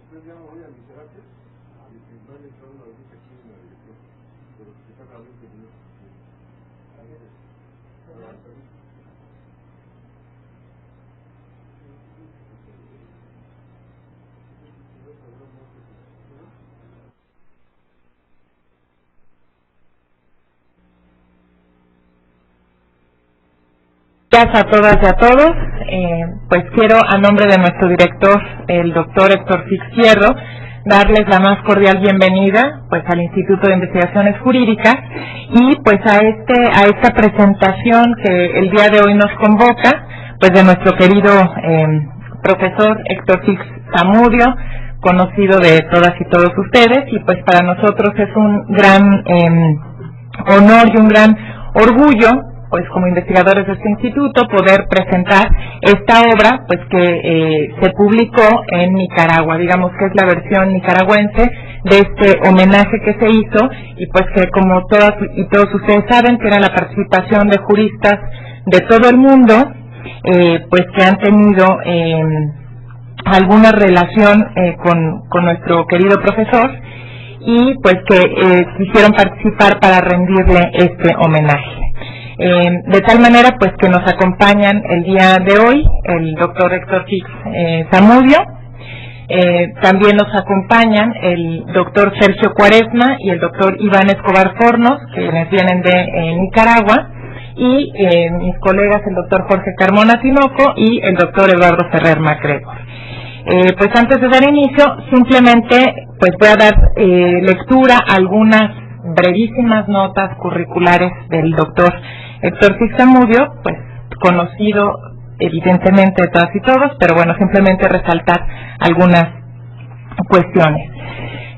Yo ya voy a mi terapia y si no le entró una ahorita aquí en la dirección, pero que está a 20 minutos. Gracias a todas y a todos. Pues quiero, a nombre de nuestro director, el doctor Héctor Fierro, darles la más cordial bienvenida pues al Instituto de Investigaciones Jurídicas y pues a esta presentación que el día de hoy nos convoca pues de nuestro querido profesor Héctor Fix Zamudio, conocido de todas y todos ustedes, y pues para nosotros es un gran honor y un gran orgullo pues como investigadores de este instituto poder presentar esta obra pues que se publicó en Nicaragua, digamos que es la versión nicaragüense de este homenaje que se hizo y pues que como todas y todos ustedes saben que era la participación de juristas de todo el mundo pues que han tenido alguna relación con nuestro querido profesor y pues que quisieron participar para rendirle este homenaje. De tal manera pues que nos acompañan el día de hoy el doctor Héctor Fix Zamudio, también nos acompañan el doctor Sergio Cuaresma y el doctor Iván Escobar Fornos, quienes vienen de Nicaragua, y mis colegas el doctor Jorge Carmona Tinoco y el doctor Eduardo Ferrer Macgregor. Pues antes de dar inicio, simplemente pues voy a dar lectura a algunas brevísimas notas curriculares del doctor Héctor Fix Zamudio, pues conocido evidentemente de todas y todos, pero bueno, simplemente resaltar algunas cuestiones.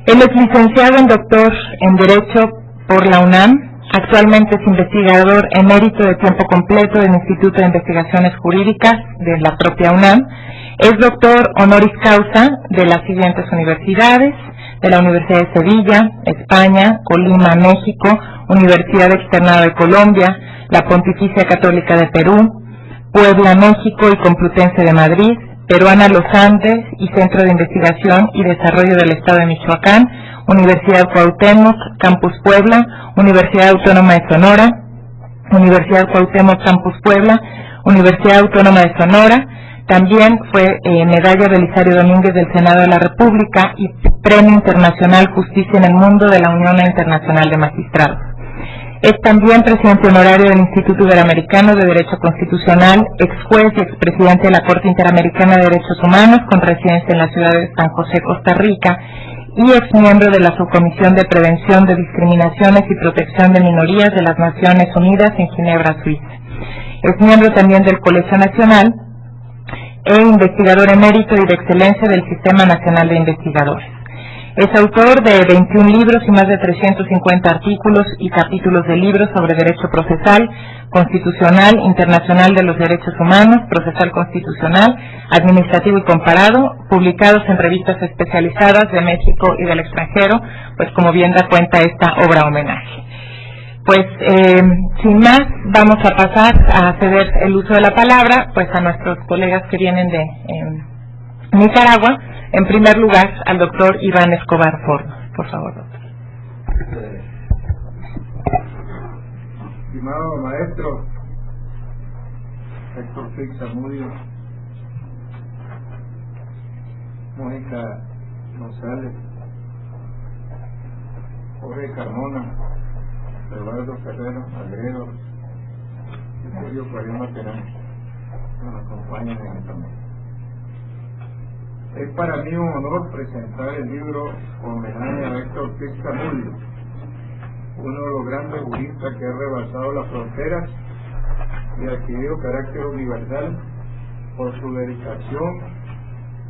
Él es licenciado en doctor en Derecho por la UNAM, actualmente es investigador emérito de tiempo completo del Instituto de Investigaciones Jurídicas de la propia UNAM, es doctor honoris causa de las siguientes universidades: de la Universidad de Sevilla, España, Colima, México, Universidad Externada de Colombia, la Pontificia Católica de Perú, Puebla, México y Complutense de Madrid, Peruana Los Andes y Centro de Investigación y Desarrollo del Estado de Michoacán, Universidad Cuauhtémoc, Campus Puebla, Universidad Autónoma de Sonora, Universidad Cuauhtémoc, Campus Puebla, Universidad Autónoma de Sonora. También fue medalla Belisario Domínguez del Senado de la República y Premio Internacional Justicia en el Mundo de la Unión Internacional de Magistrados. Es también presidente honorario del Instituto Interamericano de Derecho Constitucional, ex juez y expresidente de la Corte Interamericana de Derechos Humanos con residencia en la ciudad de San José, Costa Rica, y ex miembro de la Subcomisión de Prevención de Discriminaciones y Protección de Minorías de las Naciones Unidas en Ginebra, Suiza. Es miembro también del Colegio Nacional e investigador emérito y de excelencia del Sistema Nacional de Investigadores. Es autor de 21 libros y más de 350 artículos y capítulos de libros sobre derecho procesal, constitucional, internacional de los derechos humanos, procesal constitucional, administrativo y comparado, publicados en revistas especializadas de México y del extranjero, pues como bien da cuenta esta obra homenaje. Pues sin más, vamos a pasar a ceder el uso de la palabra pues a nuestros colegas que vienen de Nicaragua. En primer lugar, al doctor Iván Escobar Fornos. Por favor, doctor. Estimado maestro Héctor Fix Zamudio, Mónica González, Jorge Carmona, Eduardo Ferrer Macgregor y Sergio Cuaresma Terán, que nos acompañan en esta mesa. Es para mí un honor presentar el libro Homenaje a Héctor Fix Zamudio, uno de los grandes juristas que ha rebasado las fronteras y adquirido carácter universal por su dedicación,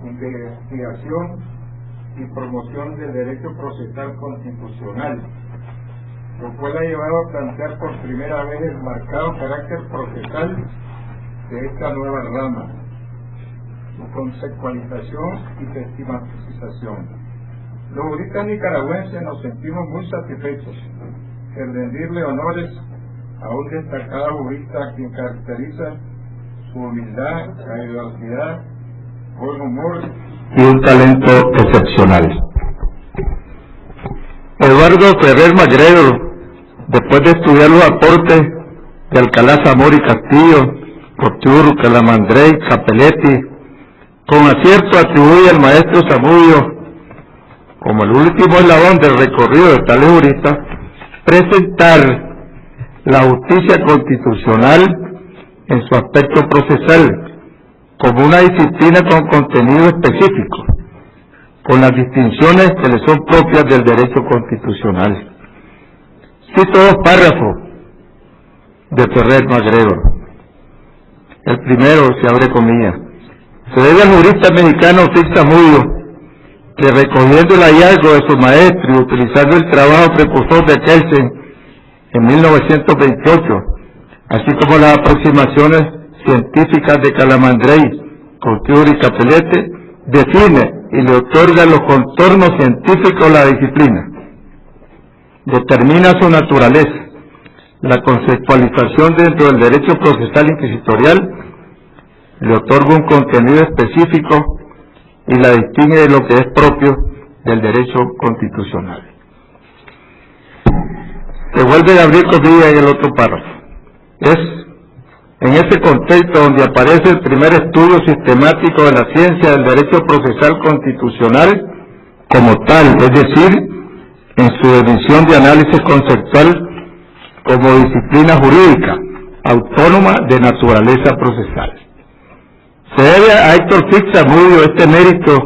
investigación y promoción del derecho procesal constitucional, lo cual ha llevado a plantear por primera vez el marcado carácter procesal de esta nueva rama, su conceptualización y sistematización. Los juristas nicaragüenses nos sentimos muy satisfechos en rendirle honores a un destacado jurista a quien caracteriza su humildad, generosidad, buen humor y un talento excepcional. Eduardo Ferrer MacGregor, después de estudiar los aportes de Alcalá Zamora y Castillo, Couture, Calamandrei, Capelletti, con acierto atribuye al maestro Zamudio, como el último eslabón del recorrido de tales juristas, presentar la justicia constitucional en su aspecto procesal como una disciplina con contenido específico, con las distinciones que le son propias del derecho constitucional. Cito dos párrafos de Ferrer MacGregor. El primero, se abre comillas: se debe al jurista mexicano Fix Zamudio, que recogiendo el hallazgo de su maestro y utilizando el trabajo precursor de Kelsen en 1928, así como las aproximaciones científicas de Calamandrei, Couture y Capelletti, define y le otorga los contornos científicos a la disciplina, determina su naturaleza, la conceptualización dentro del derecho procesal inquisitorial, le otorga un contenido específico y la distingue de lo que es propio del derecho constitucional. Se vuelve a abrir comillas en el otro párrafo. Es en ese contexto donde aparece el primer estudio sistemático de la ciencia del derecho procesal constitucional como tal, es decir, en su definición de análisis conceptual como disciplina jurídica autónoma de naturaleza procesal. Se debe a Héctor Fix Zamudio este mérito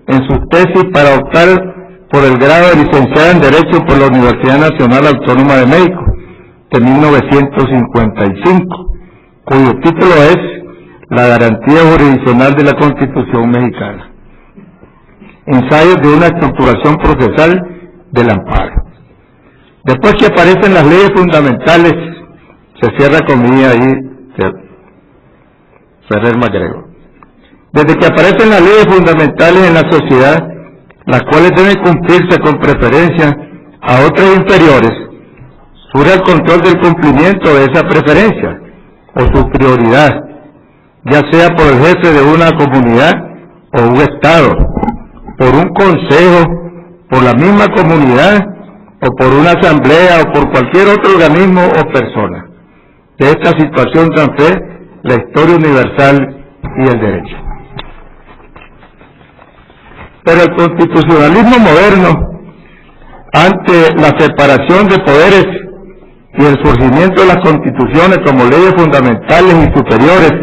en su tesis para optar por el grado de licenciado en Derecho por la Universidad Nacional Autónoma de México de 1955, cuyo título es La garantía jurisdiccional de la Constitución mexicana. Ensayos de una estructuración procesal del amparo. Después que aparecen las leyes fundamentales, se cierra comillas ahí, Ferrer MacGregor. Desde que aparecen las leyes fundamentales en la sociedad, las cuales deben cumplirse con preferencia a otras inferiores, surge el control del cumplimiento de esa preferencia o su prioridad, ya sea por el jefe de una comunidad o un estado, por un consejo, por la misma comunidad o por una asamblea o por cualquier otro organismo o persona. De esta situación dan fe la historia universal y el derecho. Pero el constitucionalismo moderno, ante la separación de poderes y el surgimiento de las constituciones como leyes fundamentales y superiores,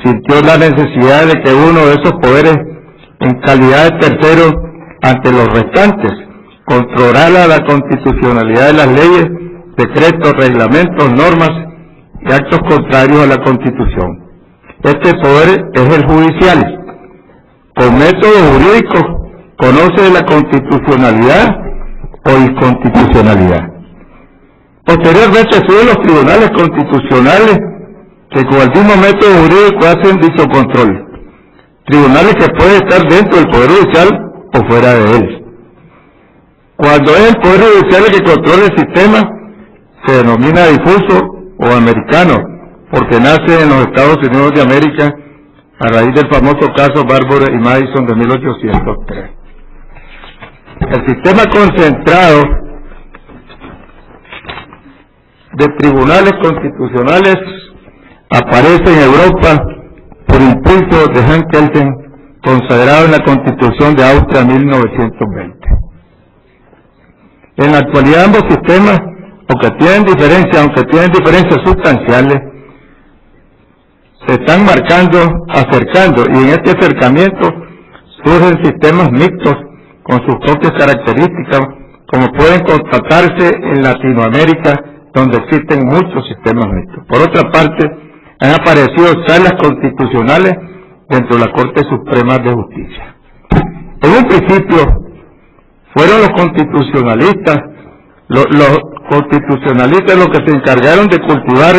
sintió la necesidad de que uno de esos poderes, en calidad de tercero ante los restantes, controlara la constitucionalidad de las leyes, decretos, reglamentos, normas y actos contrarios a la Constitución. Este poder es el judicial. Con métodos jurídicos conoce la constitucionalidad o inconstitucionalidad. Posteriormente suben los tribunales constitucionales que con el mismo método jurídico hacen dicho control. Tribunales que pueden estar dentro del Poder Judicial o fuera de él. Cuando es el Poder Judicial el que controla el sistema, se denomina difuso o americano, porque nace en los Estados Unidos de América a raíz del famoso caso Barbour y Madison de 1803. El sistema concentrado de tribunales constitucionales aparece en Europa por impulso de Hans Kelsen, consagrado en la Constitución de Austria 1920. En la actualidad ambos sistemas, aunque tienen diferencias sustanciales, se están acercando, y en este acercamiento surgen sistemas mixtos con sus propias características, como pueden constatarse en Latinoamérica, donde existen muchos sistemas mixtos. Por otra parte, han aparecido salas constitucionales dentro de la Corte Suprema de Justicia. En un principio, fueron los constitucionalistas los que se encargaron de cultivar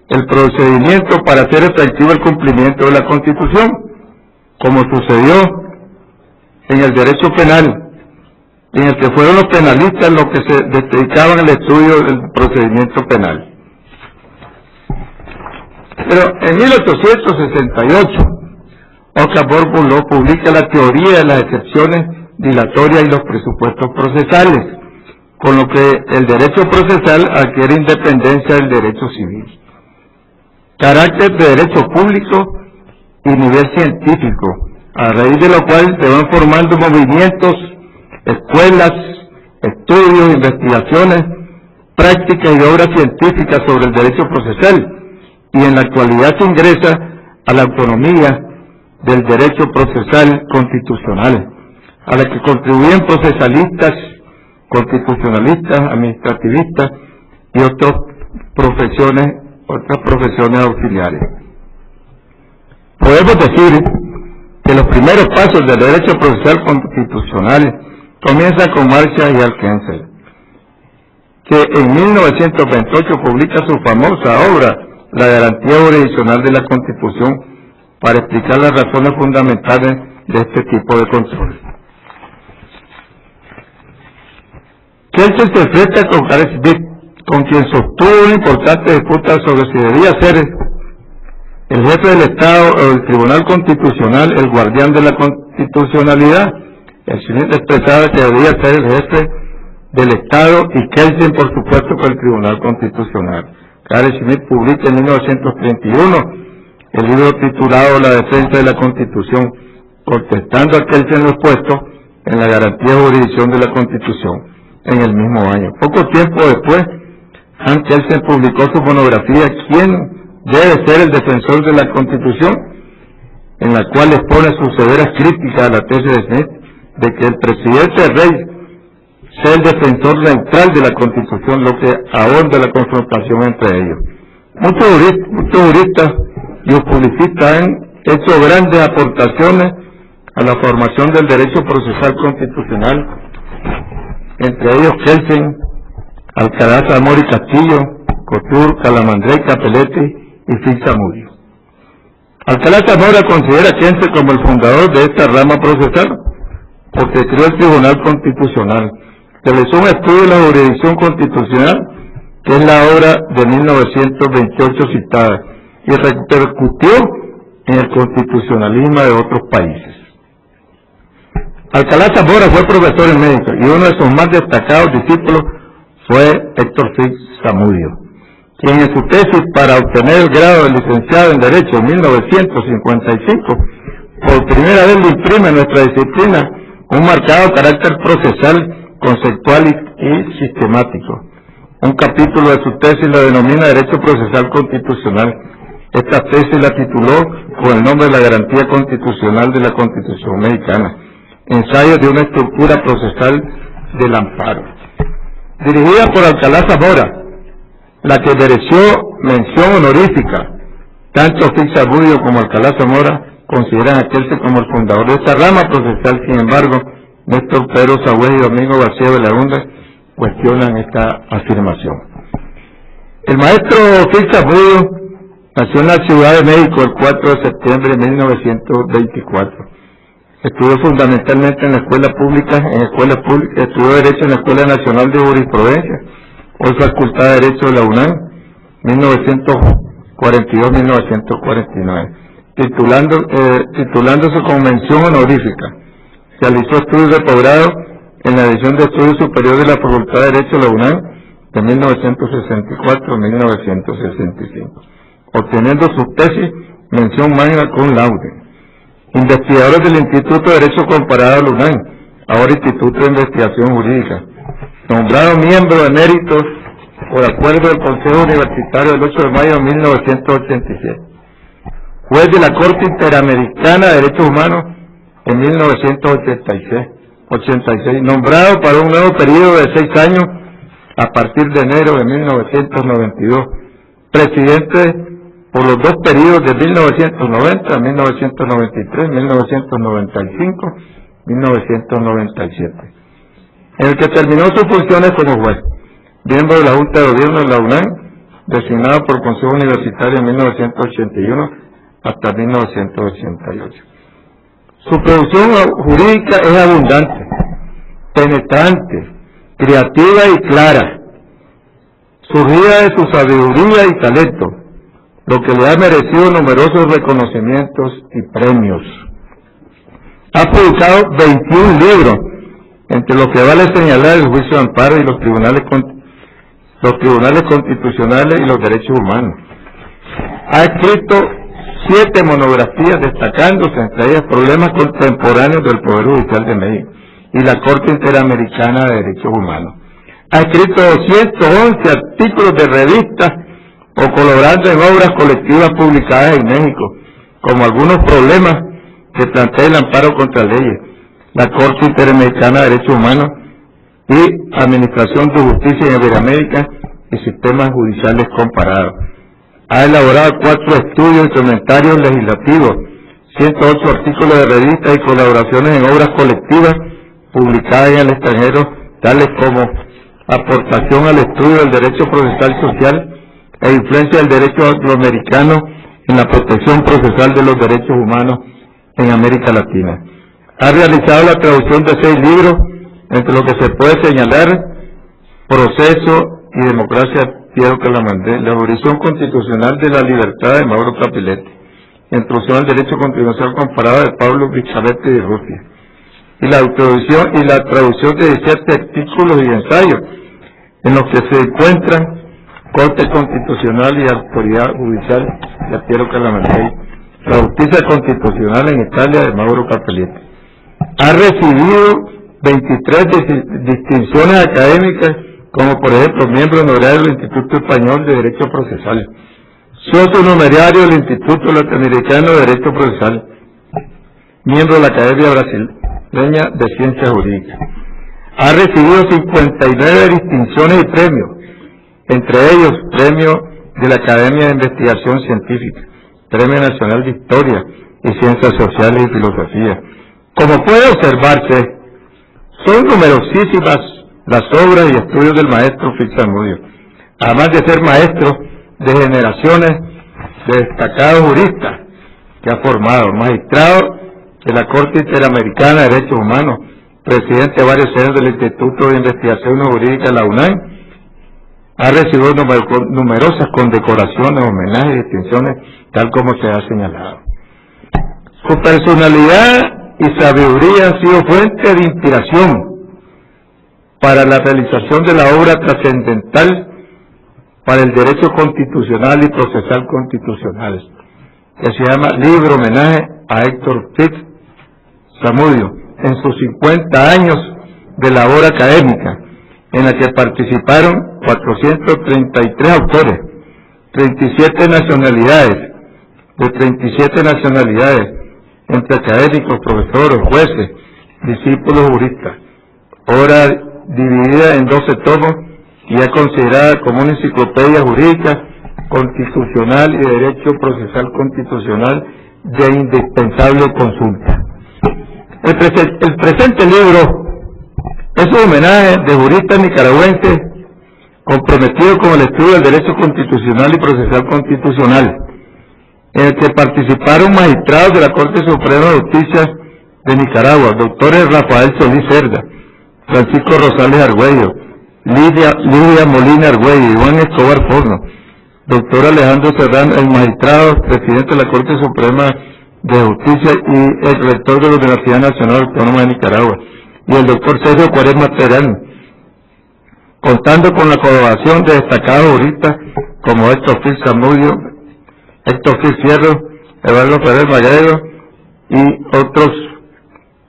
el procedimiento para hacer efectivo el cumplimiento de la Constitución, como sucedió en el derecho penal, en el que fueron los penalistas los que se dedicaban al estudio del procedimiento penal. Pero en 1868, Oscar Borbouló publica la teoría de las excepciones dilatorias y los presupuestos procesales, con lo que el derecho procesal adquiere independencia del derecho civil. Carácter de derecho público y nivel científico, a raíz de lo cual se van formando movimientos, escuelas, estudios, investigaciones, prácticas y obras científicas sobre el derecho procesal, y en la actualidad se ingresa a la autonomía del derecho procesal constitucional, a la que contribuyen procesalistas, constitucionalistas, administrativistas y otras profesiones auxiliares. Podemos decir que los primeros pasos del derecho procesal constitucional comienzan con Marshall y Alkenzel, que en 1928 publica su famosa obra, La garantía jurisdiccional de la Constitución, para explicar las razones fundamentales de este tipo de control. Kelsen se enfrenta con Gareth Smith, con quien sostuvo una importante disputa sobre si debía ser el jefe del Estado o el Tribunal Constitucional el guardián de la constitucionalidad. El Smith expresaba que debía ser el jefe del Estado y Kelsen, por supuesto, que el Tribunal Constitucional. Gareth Smith publica en 1931 el libro titulado La defensa de la Constitución, contestando a Kelsen lo expuesto en la garantía de jurisdicción de la Constitución en el mismo año. Poco tiempo después, Hans Kelsen publicó su monografía ¿Quién debe ser el defensor de la Constitución?, en la cual expone sus severas críticas a la tesis de Smith de que el presidente rey sea el defensor neutral de la Constitución, lo que ahonda la confrontación entre ellos. Muchos juristas y publicistas han hecho grandes aportaciones a la formación del derecho procesal constitucional, entre ellos Kelsen, Alcalá Zamora y Castillo, Couture, Calamandré, Capelletti y Phil Zamudio. Alcalá Zamora considera a Kelsen como el fundador de esta rama procesal, porque creó el Tribunal Constitucional. Realizó un estudio de la jurisdicción constitucional, que es la obra de 1928 citada, y repercutió en el constitucionalismo de otros países. Alcalá Zamora fue profesor en México y uno de sus más destacados discípulos fue Héctor Fix Zamudio, quien en su tesis para obtener el grado de licenciado en Derecho en 1955 por primera vez le imprime a nuestra disciplina un marcado carácter procesal, conceptual y sistemático. Un capítulo de su tesis lo denomina Derecho Procesal Constitucional. Esta tesis la tituló con el nombre de La garantía constitucional de la Constitución mexicana, ensayo de una estructura procesal del amparo. Dirigida por Alcalá Zamora, la que mereció mención honorífica, tanto Fix Zamudio como Alcalá Zamora consideran a Kelsen como el fundador de esta rama procesal. Sin embargo, Néstor Pedro Sagüez y Domingo García Belaúnde cuestionan esta afirmación. El maestro Fix Zamudio nació en la Ciudad de México el 4 de septiembre de 1924. Estudió fundamentalmente en la escuela pública, estudió Derecho en la Escuela Nacional de Jurisprudencia, hoy Facultad de Derecho de la UNAM, 1942-1949, titulándose con mención honorífica. Realizó estudios de posgrado en la División de Estudios Superiores de la Facultad de Derecho de la UNAM de 1964 a 1965, obteniendo su tesis mención magna cum laude. Investigadores del Instituto de Derecho Comparado de la UNAM, ahora Instituto de Investigación Jurídica, nombrado miembro emérito por acuerdo del Consejo Universitario del 8 de mayo de 1987, juez de la Corte Interamericana de Derechos Humanos en 1986, nombrado para un nuevo periodo de 6 años a partir de enero de 1992, presidente por los dos periodos de 1990 a 1993, 1995, 1997, en el que terminó sus funciones como juez, miembro de la Junta de Gobierno de la UNAM, designado por el Consejo Universitario en 1981 hasta 1988. Su producción jurídica es abundante, penetrante, creativa y clara, surgida de su sabiduría y talento, lo que le ha merecido numerosos reconocimientos y premios. Ha publicado 21 libros, entre los que vale señalar el juicio de amparo y los tribunales constitucionales y los derechos humanos. Ha escrito 7 monografías destacándose, entre ellas problemas contemporáneos del Poder Judicial de México y la Corte Interamericana de Derechos Humanos. Ha escrito 211 artículos de revistas o colaborando en obras colectivas publicadas en México, como algunos problemas que plantea el amparo contra leyes, la Corte Interamericana de Derechos Humanos y Administración de Justicia en Iberoamérica y sistemas judiciales comparados. Ha elaborado 4 estudios y comentarios legislativos, 108 artículos de revistas y colaboraciones en obras colectivas publicadas en el extranjero, tales como aportación al estudio del derecho procesal social e influencia del derecho angloamericano en la protección procesal de los derechos humanos en América Latina. Ha realizado la traducción de 6 libros, entre los que se puede señalar Proceso y Democracia, Piero Calamandrés, la abolición constitucional de la libertad de Mauro Capelletti, Introducción al derecho constitucional comparado de Pablo Vichavete de Rusia, y la traducción de 17 artículos y ensayos, en los que se encuentran Corte Constitucional y Autoridad Judicial de Piero Calamandrés, la Justicia Constitucional en Italia de Mauro Capelletti. Ha recibido 23 distinciones académicas, como por ejemplo miembro honorario del Instituto Español de Derecho Procesal, socio numerario del Instituto Latinoamericano de Derecho Procesal, miembro de la Academia Brasileña de Ciencias Jurídicas. Ha recibido 59 distinciones y premios, entre ellos Premio de la Academia de Investigación Científica, Premio Nacional de Historia y Ciencias Sociales y Filosofía. Como puede observarse, son numerosísimas las obras y estudios del maestro Félix Zamudio, además de ser maestro de generaciones de destacados juristas que ha formado, magistrado de la Corte Interamericana de Derechos Humanos, presidente de varios años del Instituto de Investigación Jurídica de la UNAM. Ha recibido numerosas condecoraciones, homenajes y distinciones, tal como se ha señalado. Su personalidad y sabiduría han sido fuente de inspiración para la realización de la obra trascendental para el derecho constitucional y procesal constitucional, que se llama Libro Homenaje a Héctor Félix Zamudio, en sus 50 años de labor académica, en la que participaron 433 autores, 37 nacionalidades, entre académicos, profesores, jueces, discípulos juristas. Obra dividida en 12 tomos y es considerada como una enciclopedia jurídica, constitucional y de derecho procesal constitucional de indispensable consulta. El presente libro es un homenaje de juristas nicaragüenses comprometidos con el estudio del derecho constitucional y procesal constitucional, en el que participaron magistrados de la Corte Suprema de Justicia de Nicaragua, doctores Rafael Solís Cerda, Francisco Rosales Argüello, Lidia Molina Argüello, Iván Escobar Forno, doctor Alejandro Serrano, el magistrado presidente de la Corte Suprema de Justicia y el rector de la Universidad Nacional Autónoma de Nicaragua, y el doctor Sergio Cuaresma Terán, contando con la colaboración de destacados juristas como Héctor Félix Zamudio, Héctor Félix Fierro, Eduardo Ferrer Magrego y otros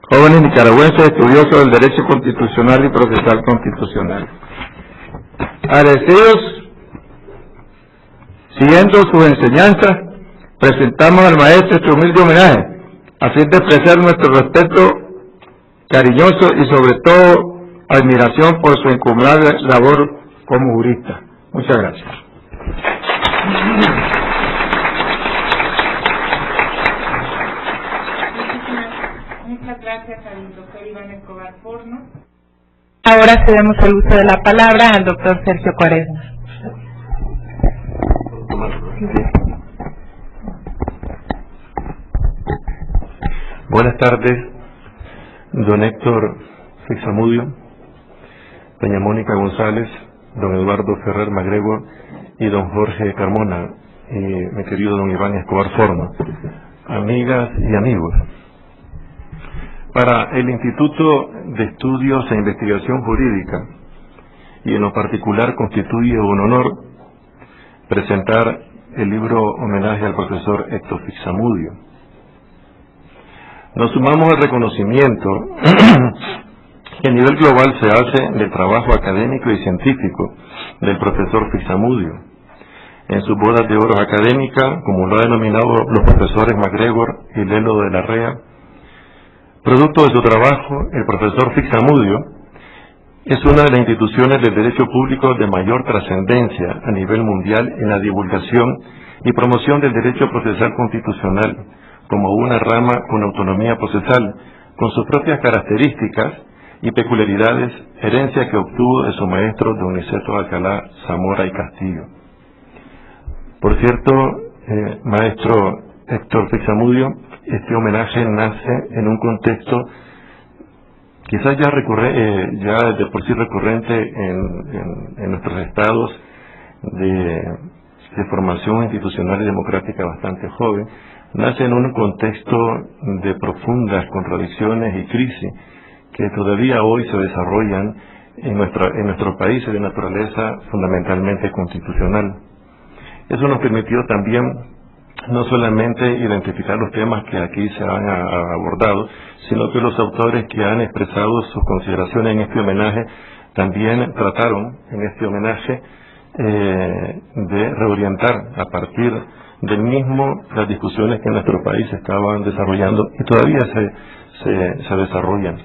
jóvenes nicaragüenses estudiosos del derecho constitucional y procesal constitucional. Agradecidos, siguiendo sus enseñanzas, presentamos al maestro este humilde homenaje, a fin de expresar nuestro respeto cariñoso y sobre todo admiración por su incomparable labor como jurista. Muchas gracias. Muchas gracias al doctor Iván Escobar Forno. Ahora cedemos el uso de la palabra al doctor Sergio Cuaresma. Buenas tardes, don Héctor Félix Zamudio, doña Mónica González, don Eduardo Ferrer Magrego y don Jorge Carmona, y mi querido don Iván Escobar Forno, amigas y amigos. Para el Instituto de Estudios e Investigación Jurídica, y en lo particular constituye un honor presentar el libro Homenaje al profesor Héctor Fixamudio. Nos sumamos al reconocimiento que a nivel global se hace del trabajo académico y científico del profesor Fixamudio. En sus bodas de oro académica, como lo han denominado los profesores MacGregor y Lelo de la Rea, producto de su trabajo, el profesor Fixamudio es una de las instituciones del derecho público de mayor trascendencia a nivel mundial en la divulgación y promoción del derecho procesal constitucional, como una rama con autonomía procesal, con sus propias características y peculiaridades, herencia que obtuvo de su maestro don Niceto Alcalá Zamora y Castillo. Por cierto, maestro Héctor Fixamudio, este homenaje nace en un contexto quizás ya de por sí recurrente en nuestros estados de formación institucional y democrática bastante joven. Nace en un contexto de profundas contradicciones y crisis que todavía hoy se desarrollan en nuestros países de naturaleza fundamentalmente constitucional. Eso nos permitió también no solamente identificar los temas que aquí se han abordado, sino que los autores que han expresado sus consideraciones en este homenaje también trataron en este homenaje de reorientar a partir del mismo las discusiones que en nuestro país se estaban desarrollando y todavía se desarrollan.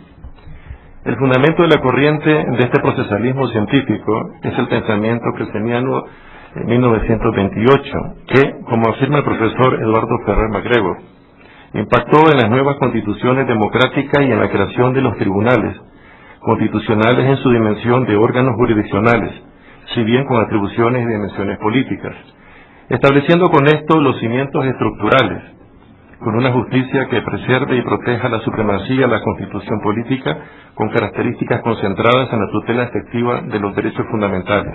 El fundamento de la corriente de este procesalismo científico es el pensamiento kelseniano en 1928, que, como afirma el profesor Eduardo Ferrer MacGregor, impactó en las nuevas constituciones democráticas y en la creación de los tribunales constitucionales en su dimensión de órganos jurisdiccionales, si bien con atribuciones y dimensiones políticas, estableciendo con esto los cimientos estructurales, con una justicia que preserve y proteja la supremacía de la constitución política con características concentradas en la tutela efectiva de los derechos fundamentales.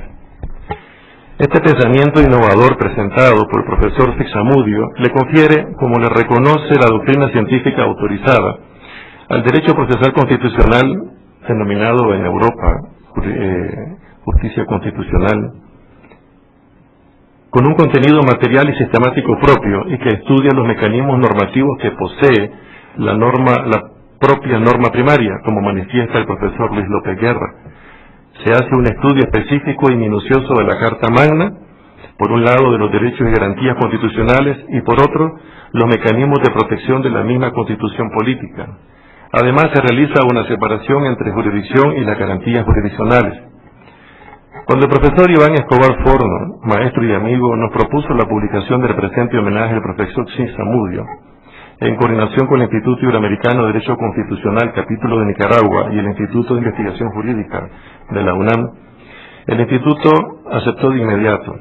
Este pensamiento innovador presentado por el profesor Fixamudio le confiere, como le reconoce la doctrina científica autorizada, al derecho procesal constitucional, denominado en Europa justicia constitucional, con un contenido material y sistemático propio y que estudia los mecanismos normativos que posee la propia norma primaria, como manifiesta el profesor Luis López Guerra. Se hace un estudio específico y minucioso de la Carta Magna, por un lado de los derechos y garantías constitucionales y por otro los mecanismos de protección de la misma constitución política. Además se realiza una separación entre jurisdicción y las garantías jurisdiccionales. Cuando el profesor Iván Escobar Forno, maestro y amigo, nos propuso la publicación del presente homenaje al profesor Fixamudio, en coordinación con el Instituto Iberoamericano de Derecho Constitucional, capítulo de Nicaragua, y el Instituto de Investigación Jurídica de la UNAM, el Instituto aceptó de inmediato,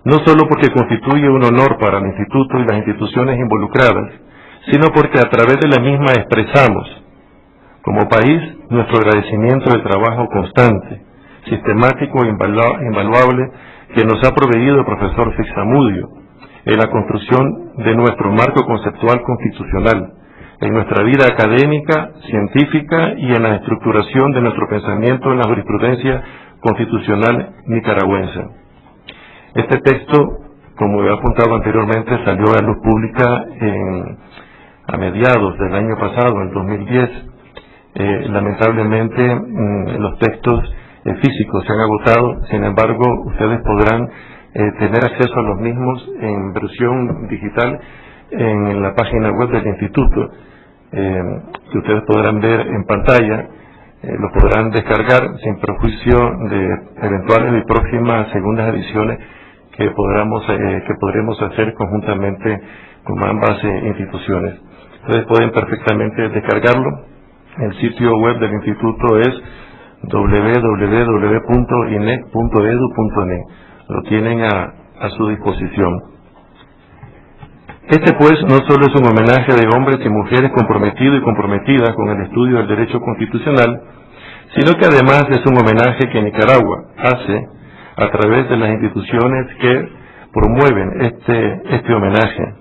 no solo porque constituye un honor para el Instituto y las instituciones involucradas, sino porque a través de la misma expresamos, como país, nuestro agradecimiento del trabajo constante, sistemático e invaluable que nos ha proveído el profesor Fixamudio en la construcción de nuestro marco conceptual constitucional, en nuestra vida académica, científica y en la estructuración de nuestro pensamiento en la jurisprudencia constitucional nicaragüense. Este texto, como he apuntado anteriormente, salió a la luz pública a mediados del año pasado, en 2010. Lamentablemente, los textos físicos se han agotado, sin embargo, ustedes podrán tener acceso a los mismos en versión digital en la página web del Instituto, que ustedes podrán ver en pantalla, lo podrán descargar sin perjuicio de eventuales y próximas segundas ediciones que podremos hacer conjuntamente con ambas instituciones. Ustedes pueden perfectamente descargarlo. El sitio web del Instituto es www.inec.edu.ne. Lo tienen a su disposición. Este pues no solo es un homenaje de hombres y mujeres comprometidos y comprometidas con el estudio del derecho constitucional, sino que además es un homenaje que Nicaragua hace a través de las instituciones que promueven este homenaje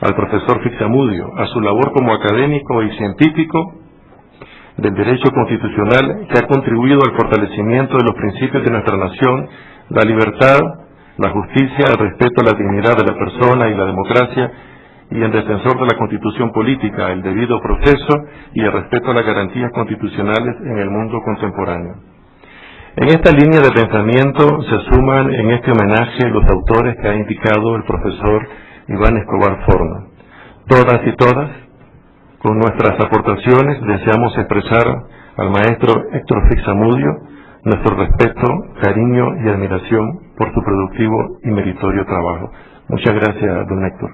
al profesor Fixamudio, a su labor como académico y científico del derecho constitucional que ha contribuido al fortalecimiento de los principios de nuestra nación, la libertad, la justicia, el respeto a la dignidad de la persona y la democracia, y en defensor de la constitución política, el debido proceso y el respeto a las garantías constitucionales en el mundo contemporáneo. En esta línea de pensamiento se suman en este homenaje los autores que ha indicado el profesor Iván Escobar Forno. Todas y todas, con nuestras aportaciones, deseamos expresar al maestro Héctor Fixamudio nuestro respeto, cariño y admiración por su productivo y meritorio trabajo. Muchas gracias, don Héctor.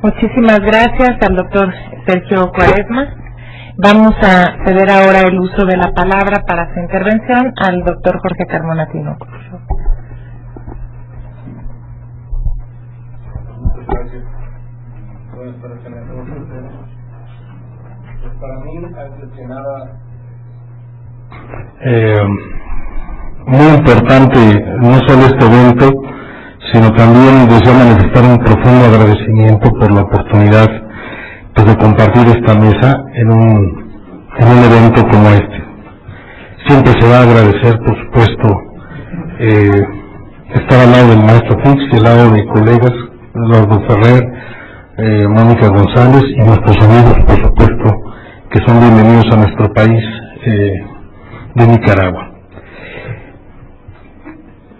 Muchísimas gracias al doctor Sergio Cuaresma. Vamos a ceder ahora el uso de la palabra para su intervención al doctor Jorge Carmona Tinoco. Muchas gracias. Buenas tardes a todos ustedes. Pues para mí, antes que nada, muy importante no solo este evento, sino también deseo manifestar un profundo agradecimiento por la oportunidad de compartir esta mesa en un evento como este. Siempre se va a agradecer, por supuesto, estar al lado del maestro Fix y al lado de colegas, Eduardo Ferrer, Mónica González y nuestros amigos, por supuesto, que son bienvenidos a nuestro país de Nicaragua.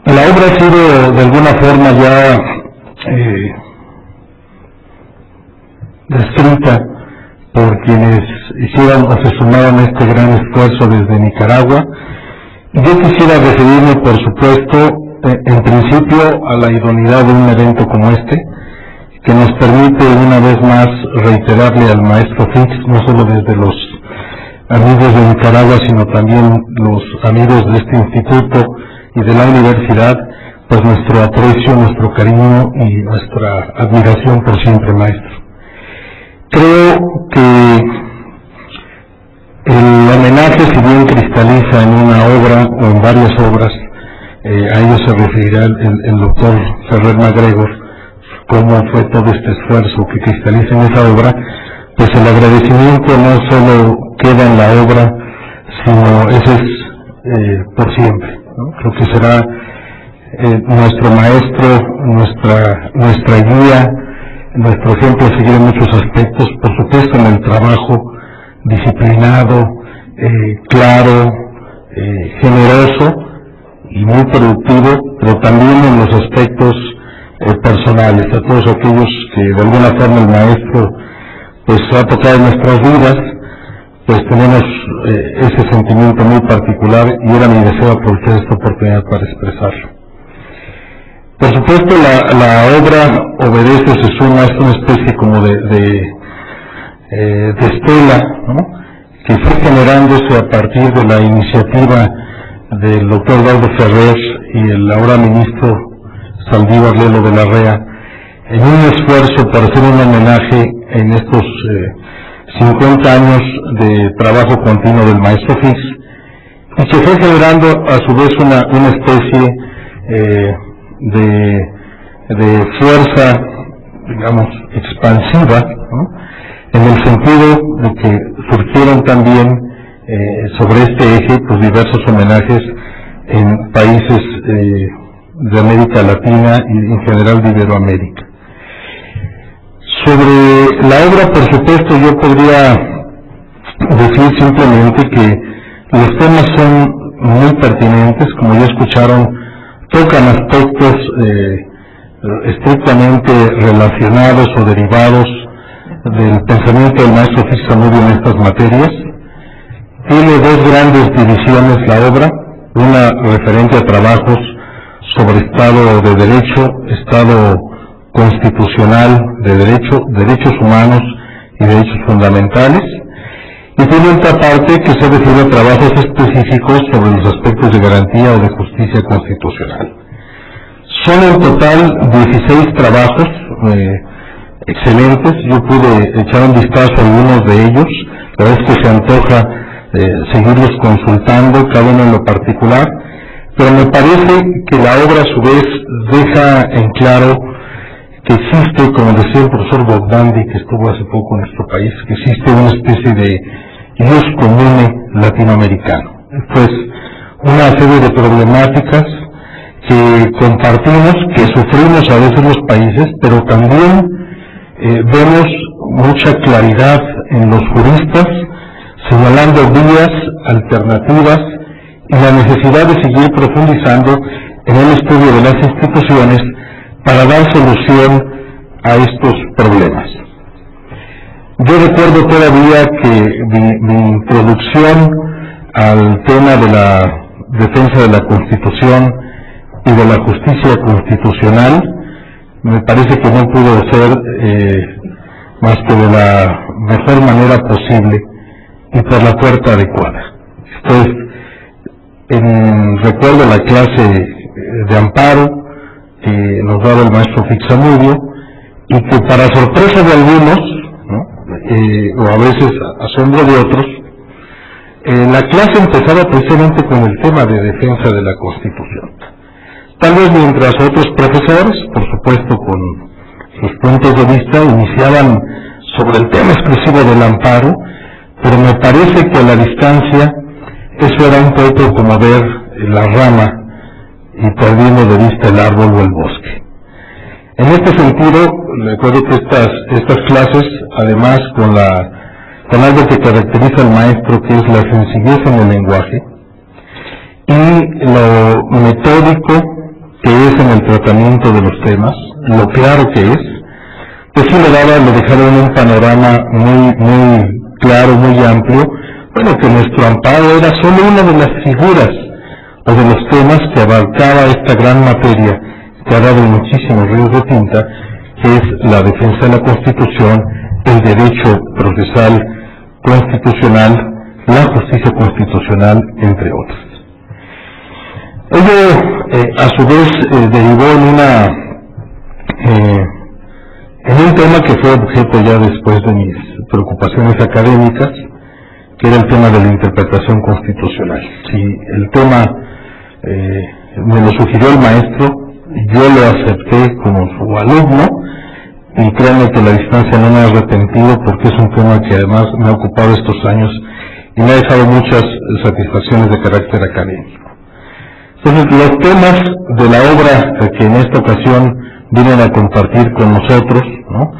La obra ha sido de alguna forma ya descrita por quienes hicieron o se sumaron a este gran esfuerzo desde Nicaragua. Y yo quisiera referirme, por supuesto, en principio a la idoneidad de un evento como este, que nos permite una vez más reiterarle al maestro Fix, no solo desde los amigos de Nicaragua, sino también los amigos de este instituto y de la universidad, pues nuestro aprecio, nuestro cariño y nuestra admiración por siempre, maestro. Creo que el homenaje, si bien cristaliza en una obra o en varias obras, a ello se referirá el doctor Ferrer MacGregor, cómo fue todo este esfuerzo que cristaliza en esa obra, pues el agradecimiento no solo queda en la obra, sino ese es por siempre, ¿no? Creo que será nuestro maestro, nuestra guía, nuestro ejemplo a seguir en muchos aspectos, por supuesto en el trabajo disciplinado, claro, generoso y muy productivo, pero también en los aspectos personales, a todos aquellos que de alguna forma el maestro pues ha tocado en nuestras vidas, pues tenemos ese sentimiento muy particular y era mi deseo aprovechar esta oportunidad para expresarlo. Por supuesto la obra obedece, se suma, es una especie como de estela, ¿no?, que fue generándose a partir de la iniciativa del doctor Eduardo Ferrer y el ahora ministro Saldívar Lelo de la Rea, en un esfuerzo para hacer un homenaje en estos 50 años de trabajo continuo del maestro Fix, y que fue generando a su vez una especie de fuerza, digamos, expansiva, ¿no?, en el sentido de que surgieron también sobre este eje pues diversos homenajes en países de América Latina y en general de Iberoamérica. Sobre la obra, por supuesto, yo podría decir simplemente que los temas son muy pertinentes, como ya escucharon, tocan aspectos estrictamente relacionados o derivados del pensamiento del maestro Fixamudio en estas materias. Tiene dos grandes divisiones la obra, una referente a trabajos sobre Estado de Derecho, Estado constitucional de derecho, derechos humanos y derechos fundamentales, y tiene otra parte que se refiere a trabajos específicos sobre los aspectos de garantía o de justicia constitucional. Son en total 16 trabajos excelentes. Yo pude echar un vistazo a algunos de ellos. la verdad es que se antoja seguirlos consultando, cada uno en lo particular, pero me parece que la obra a su vez deja en claro que existe, como decía el profesor Bogdandi, que estuvo hace poco en nuestro país, que existe una especie de ius comune latinoamericano. Pues una serie de problemáticas que compartimos, que sufrimos a veces los países, pero también vemos mucha claridad en los juristas, señalando vías alternativas y la necesidad de seguir profundizando en el estudio de las instituciones para dar solución a estos problemas. Yo recuerdo todavía que mi introducción al tema de la defensa de la Constitución y de la justicia constitucional me parece que no pudo ser más que de la mejor manera posible y por la puerta adecuada. Entonces, recuerdo la clase de amparo que nos daba el maestro Fixamudio, y que para sorpresa de algunos, ¿no? O a veces asombro de otros, la clase empezaba precisamente con el tema de defensa de la Constitución. Tal vez mientras otros profesores, por supuesto con sus puntos de vista, iniciaban sobre el tema exclusivo del amparo, pero me parece que a la distancia eso era un poco como ver la rama y perdiendo de vista el árbol o el bosque. En este sentido, recuerdo que estas clases, además con algo que caracteriza al maestro, que es la sencillez en el lenguaje y lo metódico que es en el tratamiento de los temas, lo claro que es, pues sí le dejaron un panorama muy claro, muy amplio, bueno, que nuestro amparo era solo una de las figuras o de los temas que abarcaba esta gran materia que ha dado muchísimos ríos de tinta, que es la defensa de la Constitución, el derecho procesal constitucional, la justicia constitucional, entre otros. Ello, a su vez, derivó en un tema que fue objeto ya después de mis preocupaciones académicas, que era el tema de la interpretación constitucional. Si el tema me lo sugirió el maestro, yo lo acepté como su alumno, y créanme que la distancia no me ha arrepentido, porque es un tema que además me ha ocupado estos años y me ha dejado muchas satisfacciones de carácter académico. Entonces, los temas de la obra que en esta ocasión vienen a compartir con nosotros, ¿no?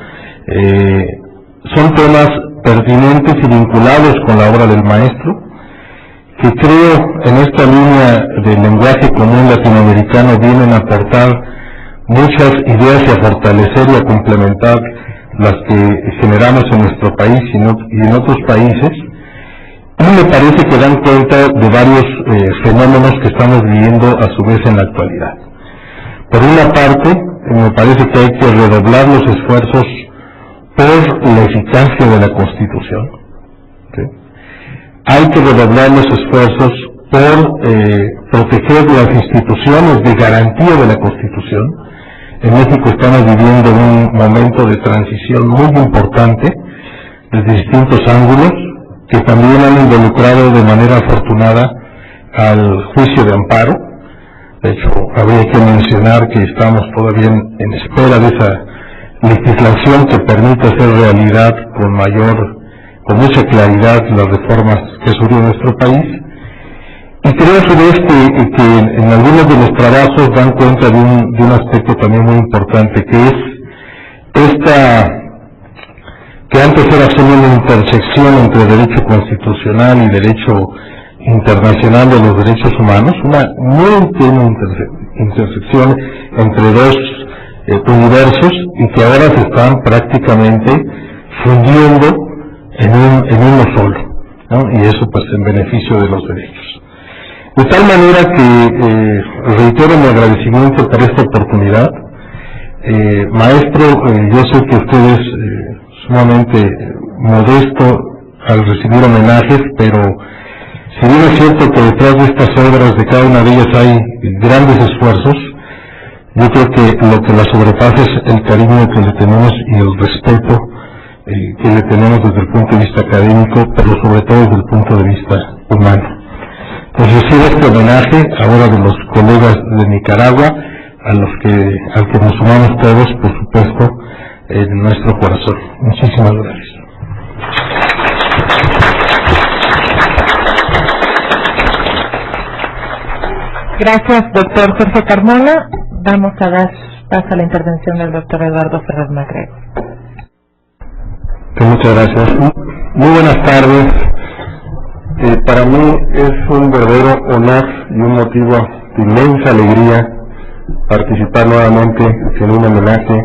Son temas pertinentes y vinculados con la obra del maestro, que creo en esta línea del lenguaje común latinoamericano vienen a aportar muchas ideas y a fortalecer y a complementar las que generamos en nuestro país y en otros países. Y me parece que dan cuenta de varios fenómenos que estamos viviendo a su vez en la actualidad. Por una parte, me parece que hay que redoblar los esfuerzos por la eficacia de la Constitución. ¿Sí? Hay que redoblar los esfuerzos por proteger las instituciones de garantía de la Constitución. En México estamos viviendo un momento de transición muy importante desde distintos ángulos, que también han involucrado de manera afortunada al juicio de amparo. De hecho, habría que mencionar que estamos todavía en espera de esa legislación que permite hacer realidad con mucha claridad las reformas que surgió en nuestro país. Y creo a su vez que en algunos de los trabajos dan cuenta de un aspecto también muy importante, que es que antes era solo una intersección entre derecho constitucional y derecho internacional de los derechos humanos, una muy tenue intersección entre dos universos, y que ahora se están prácticamente fundiendo en uno solo, ¿no? Y eso pues en beneficio de los derechos. De tal manera que reitero mi agradecimiento por esta oportunidad. Maestro, yo sé que usted es sumamente modesto al recibir homenajes, pero si bien es cierto que detrás de estas obras, de cada una de ellas hay grandes esfuerzos, yo creo que lo que la sobrepasa es el cariño que le tenemos y el respeto que le tenemos desde el punto de vista académico, pero sobre todo desde el punto de vista humano. Pues recibo este homenaje ahora de los colegas de Nicaragua, al que nos sumamos todos, por supuesto, en nuestro corazón. Muchísimas gracias. Gracias, doctor Jorge Carmona. Vamos a dar paso a la intervención del doctor Eduardo Ferrer Macrego. Muchas gracias. Muy buenas tardes. Para mí es un verdadero honor y un motivo de inmensa alegría participar nuevamente en un homenaje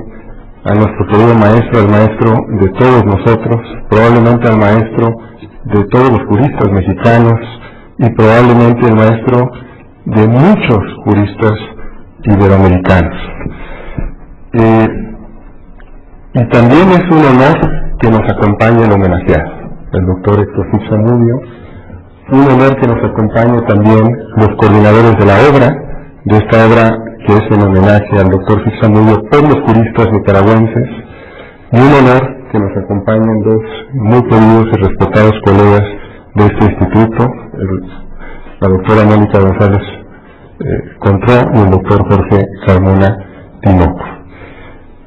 a nuestro querido maestro, al maestro de todos nosotros, probablemente al maestro de todos los juristas mexicanos y probablemente el maestro de muchos juristas iberoamericanos. Y también es un honor que nos acompañe el homenajeado, el doctor Héctor Fix Zamudio, un honor que nos acompañe también los coordinadores de la obra, de esta obra que es en homenaje al doctor Fix Zamudio por los juristas nicaragüenses, y un honor que nos acompañen dos muy queridos y respetados colegas de este instituto, la doctora Mónica González Contró y el doctor Jorge Carmona Tinoco.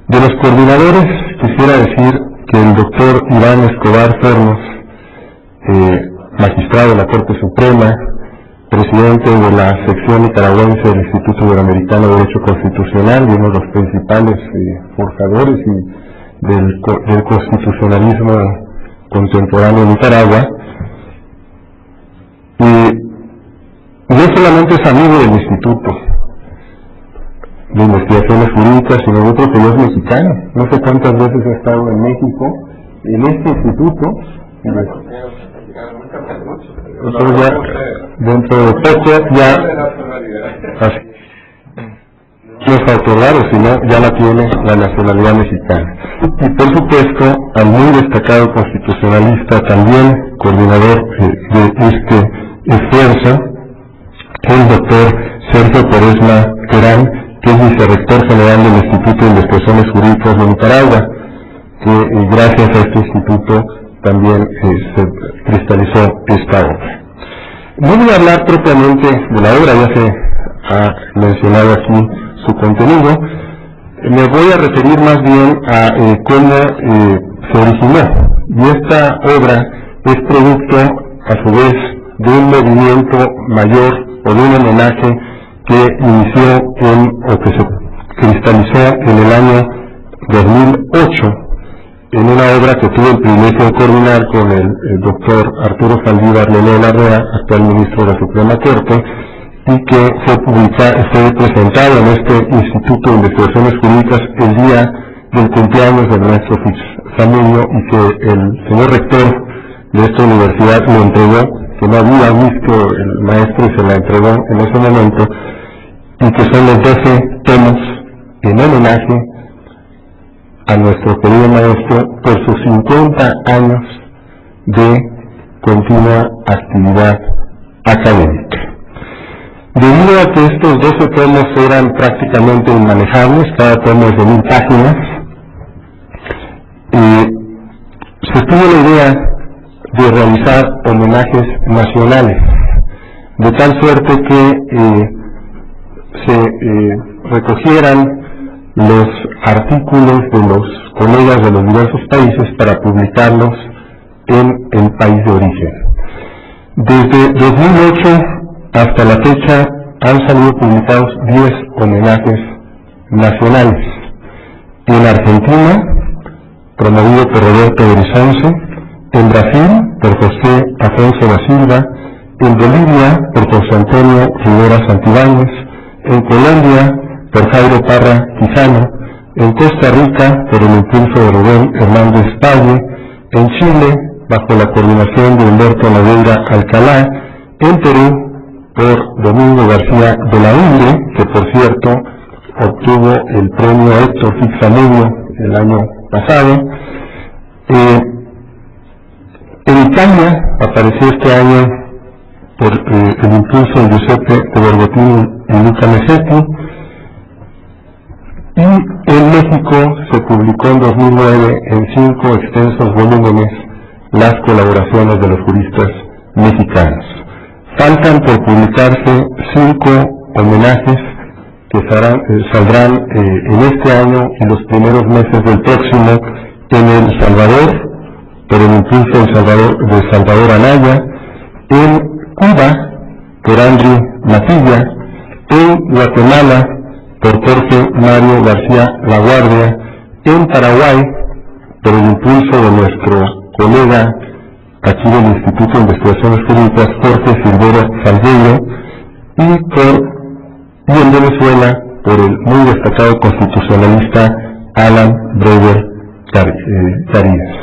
De los coordinadores quisiera decir que el doctor Iván Escobar Fernos, magistrado de la Corte Suprema, presidente de la sección nicaragüense del Instituto Iberoamericano de Derecho Constitucional y uno de los principales forjadores del constitucionalismo contemporáneo en Nicaragua, no solamente es amigo del Instituto de Investigaciones Jurídicas, sino de otro que no es mexicano. No sé cuántas veces ha estado en México, en este instituto. Entonces ya, dentro de poco, ya no es otorgado, sino ya la tiene la nacionalidad mexicana. Y por supuesto, al muy destacado constitucionalista, también coordinador de este esfuerzo, el doctor Sergio Quaresma Terán, que es vicerrector general del Instituto de Investigaciones Jurídicas de Nicaragua, que gracias a este instituto también se cristalizó esta obra. No voy a hablar propiamente de la obra, ya se ha mencionado aquí su contenido. Me voy a referir más bien a cómo se originó. Y esta obra es producto, a su vez, de un movimiento mayor o de un homenaje que inició o que se cristalizó en el año 2008 en una obra que tuve el privilegio de coordinar con el doctor Arturo Saldívar Lelé Larrea, actual ministro de la Suprema Corte, y que fue presentado en este Instituto de Investigaciones Jurídicas el día del cumpleaños del maestro Fix Zamudio, y que el señor rector de esta universidad lo entregó, que no había visto el maestro y se la entregó en ese momento, y que son los 12 tomos en homenaje a nuestro querido maestro por sus 50 años de continua actividad académica. Debido a que estos 12 tomos eran prácticamente inmanejables, cada tomo es de 1000 páginas, se tuvo la idea de realizar homenajes nacionales, de tal suerte que se recogieran los artículos de los colegas de los diversos países para publicarlos en el país de origen. Desde 2008 hasta la fecha han salido publicados 10 homenajes nacionales. En Argentina, promovido por Roberto Berizonce; en Brasil, por José Afonso da Silva; en Bolivia, por José Antonio Rivera Santibáñez; en Colombia, por Jairo Parra Quijano; en Costa Rica, por el impulso de Rubén Hernández Palle; en Chile, bajo la coordinación de Humberto Nogueira Alcalá; en Perú, por Domingo García de la Inde, que por cierto obtuvo el premio Héctor Fix Zamudio el año pasado. En Italia apareció este año por el impulso de Giuseppe de Borgottini y Luca Mesetti. Y en México se publicó en 2009 en 5 extensos volúmenes las colaboraciones de los juristas mexicanos. Faltan por publicarse 5 homenajes que saldrán en este año y los primeros meses del próximo en El Salvador, por el impulso de Salvador Anaya, en Cuba, por Andrew Matilla, en Guatemala, por Jorge Mario García Laguardia, en Paraguay, por el impulso de nuestro colega aquí del Instituto de Investigaciones Jurídicas, Jorge Silvero Salgueiro, y en Venezuela, por el muy destacado constitucionalista Alan Breuer Carías.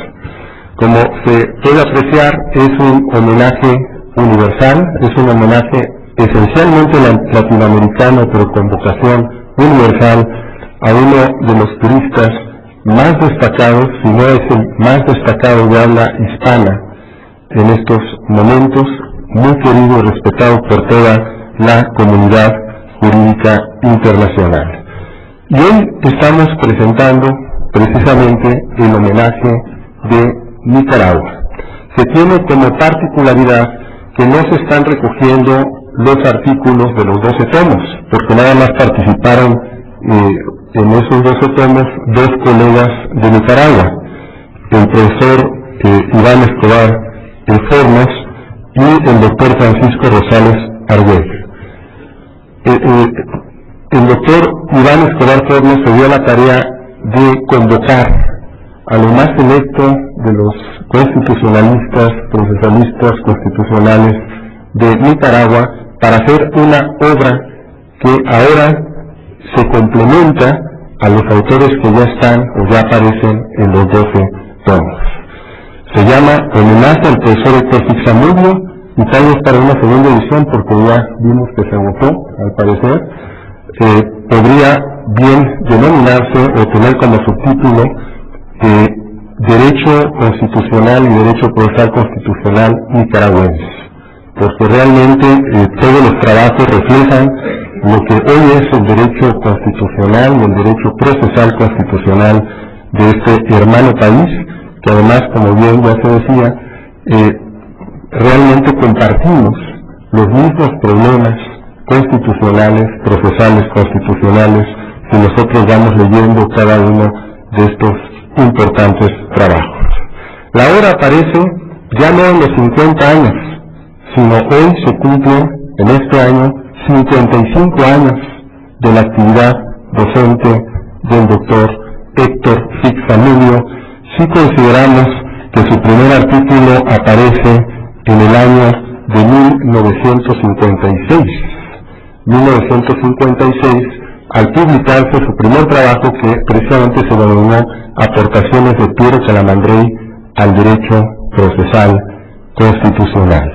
Como se puede apreciar, es un homenaje universal, es un homenaje esencialmente latinoamericano, pero con vocación universal, a uno de los juristas más destacados, si no es el más destacado de habla hispana en estos momentos, muy querido y respetado por toda la comunidad jurídica internacional. Y hoy estamos presentando precisamente el homenaje de Nicaragua. Se tiene como particularidad que no se están recogiendo los artículos de los 12 tomos, porque nada más participaron en esos 12 tomos 2 colegas de Nicaragua, el profesor Iván Escobar Fornos y el doctor Francisco Rosales Argüelles. El doctor Iván Escobar Fornos se dio la tarea de convocar a lo más selecto de los constitucionalistas, procesalistas constitucionales de Nicaragua para hacer una obra que ahora se complementa a los autores que ya están o ya aparecen en los 12 tomos. Se llama Homenaje al profesor Héctor Fixamudio, y tal vez para una segunda edición, porque ya vimos que se agotó, al parecer, podría bien denominarse o tener como subtítulo Derecho Constitucional y Derecho Procesal Constitucional Nicaragüense, porque realmente todos los trabajos reflejan lo que hoy es el derecho constitucional y el derecho procesal constitucional de este hermano país, que además, como bien ya se decía, realmente compartimos los mismos problemas constitucionales, procesales constitucionales, si nosotros vamos leyendo cada uno de estos importantes trabajos. La obra aparece ya no en los 50 años, sino hoy se cumplen en este año 55 años de la actividad docente del doctor Héctor Fixamudio, si consideramos que su primer artículo aparece en el año de 1956. 1956, al publicarse su primer trabajo, que precisamente se denominó Aportaciones de Piero Calamandrei al Derecho Procesal Constitucional.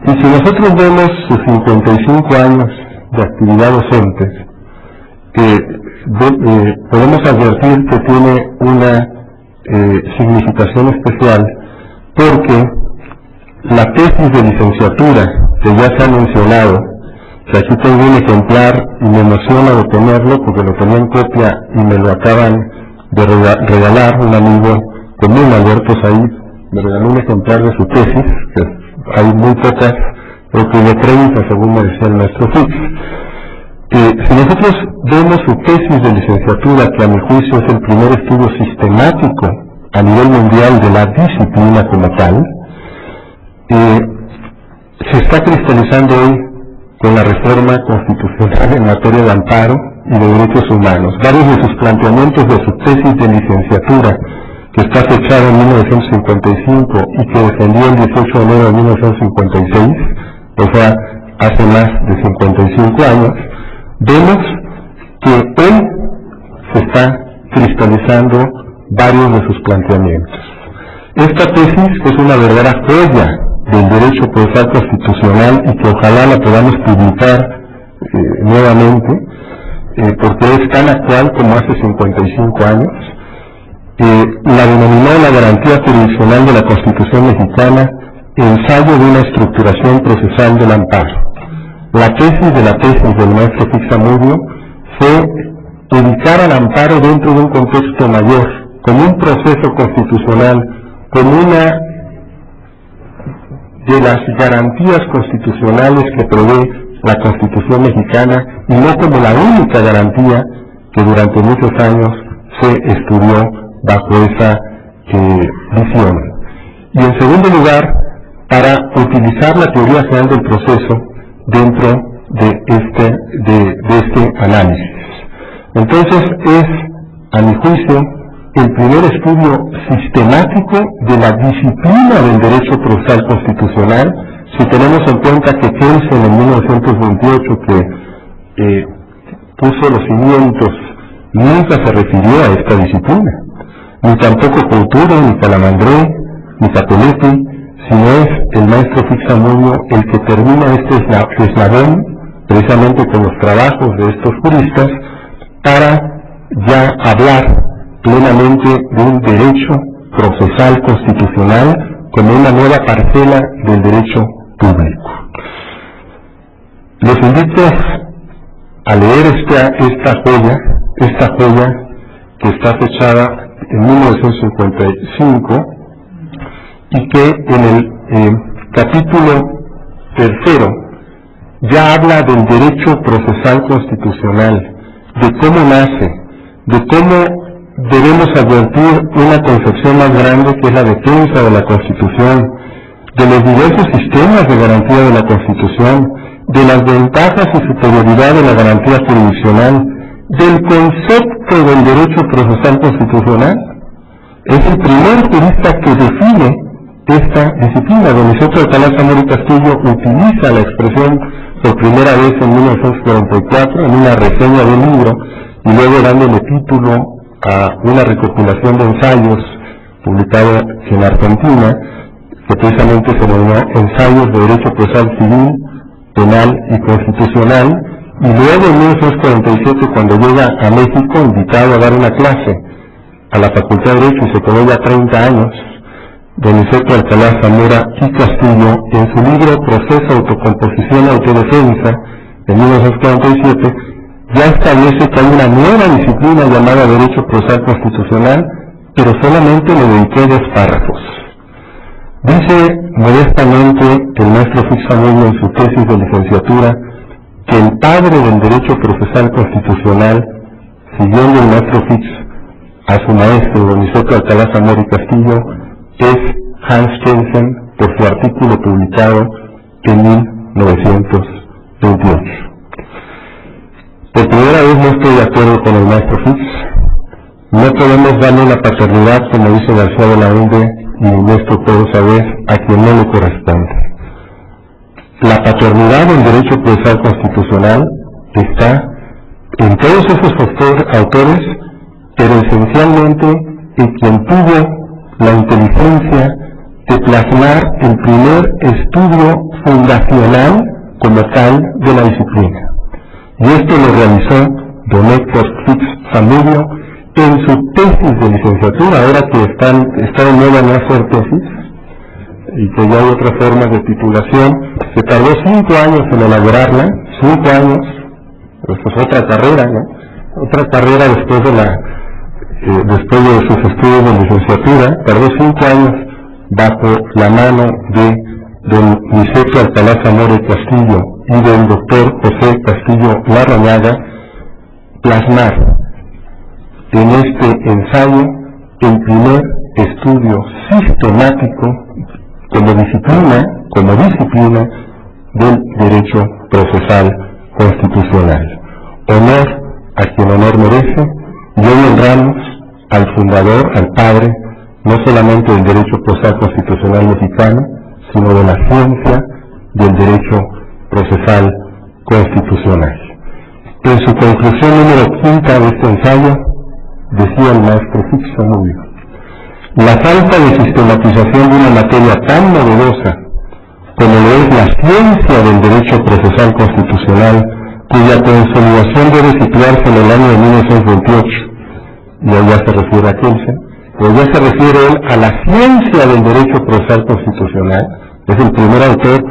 Y si nosotros vemos sus 55 años de actividad docente, podemos advertir que tiene una significación especial, porque la tesis de licenciatura que ya se ha mencionado, que aquí tengo un ejemplar y me emociona de tenerlo porque lo tenía en copia y me lo acaban de regalar un amigo común, Alberto Said, me regaló un ejemplar de su tesis, que hay muy pocas, creo que de 30 según me decía el maestro Fix. Si nosotros vemos su tesis de licenciatura, que a mi juicio es el primer estudio sistemático a nivel mundial de la disciplina como tal, se está cristalizando hoy con la reforma constitucional en materia de amparo y de derechos humanos. Varios de sus planteamientos de su tesis de licenciatura, que está fechada en 1955 y que defendió el 18 de enero de 1956, o sea, hace más de 55 años, vemos que hoy se está cristalizando varios de sus planteamientos. Esta tesis es una verdadera joya del derecho procesal constitucional y que ojalá la podamos publicar nuevamente, porque es tan actual como hace 55 años. La denominó la garantía jurisdiccional de la Constitución mexicana, ensayo de una estructuración procesal del amparo. La tesis de la tesis del maestro Fixamudio fue ubicar al amparo dentro de un contexto mayor, como un proceso constitucional, como una de las garantías constitucionales que provee la Constitución mexicana y no como la única garantía que durante muchos años se estudió bajo esa visión. Y en segundo lugar, para utilizar la teoría general del proceso dentro de este análisis. Entonces es, a mi juicio, el primer estudio sistemático de la disciplina del derecho procesal constitucional, si tenemos en cuenta que Kelsen en 1928, que puso los cimientos, nunca se refirió a esta disciplina, ni tampoco Couture, ni Calamandré, ni Capoletti, sino es el maestro Fixamuño el que termina este eslabón, precisamente con los trabajos de estos juristas, para ya hablar plenamente de un derecho procesal constitucional como una nueva parcela del derecho público. Les invito a leer esta joya que está fechada en 1955 y que en el capítulo 3 ya habla del derecho procesal constitucional, de cómo nace, de cómo debemos advertir una concepción más grande que es la defensa de la Constitución, de los diversos sistemas de garantía de la Constitución, de las ventajas y superioridad de la garantía jurisdiccional, del concepto del derecho procesal constitucional. Es el primer jurista que define esta disciplina. Don Niceto Alcalá Zamora y Castillo utiliza la expresión por primera vez en 1944 en una reseña de un libro y luego dándole título a una recopilación de ensayos publicado en Argentina, que precisamente se denominó Ensayos de Derecho Procesal Civil, Penal y Constitucional, y luego en 1947, cuando llega a México, invitado a dar una clase a la Facultad de Derecho, y se quedó ya 30 años, don Niceto Alcalá Zamora y Castillo, en su libro Proceso, Autocomposición y Autodefensa, de 1947, ya establece que hay una nueva disciplina llamada Derecho Procesal Constitucional, pero solamente le dediqué 2 párrafos. Dice modestamente el maestro Fixamuño en su tesis de licenciatura que el padre del Derecho Procesal Constitucional, siguiendo el maestro Fix a su maestro, don Niceto Alcalá Zamora y Castillo, es Hans Kelsen, por su artículo publicado en 1928. Por primera vez no estoy de acuerdo con el maestro Fix. No podemos darle la paternidad, como dice García de la Hunde y Ernesto Pedro Sávez, a quien no le corresponde. La paternidad del derecho procesal constitucional está en todos esos autores, pero esencialmente en quien tuvo la inteligencia de plasmar el primer estudio fundacional como tal de la disciplina. Y esto lo realizó don Héctor Fix Zamudio en su tesis de licenciatura, ahora que está de moda no hacer tesis, y que ya hay otras formas de titulación. Se tardó 5 años en elaborarla, 5 años, pues es otra carrera, ¿no? Otra carrera después de sus estudios de licenciatura, tardó 5 años bajo la mano de don Niceto Alcalá Zamora y Castillo y del doctor José Castillo Larrañaga, plasmar en este ensayo el primer estudio sistemático como disciplina del derecho procesal constitucional. Honor a quien honor merece, y hoy honramos al fundador, al padre, no solamente del derecho procesal constitucional mexicano, sino de la ciencia del derecho procesal constitucional. En su conclusión número 5 de este ensayo, decía el maestro Fixamudio: la falta de sistematización de una materia tan novedosa como lo es la ciencia del derecho procesal constitucional, cuya consolidación debe situarse en el año de 1928, y allá se refiere a Kelsen, pero ya se refiere él a la ciencia del derecho procesal constitucional. Es el primer autor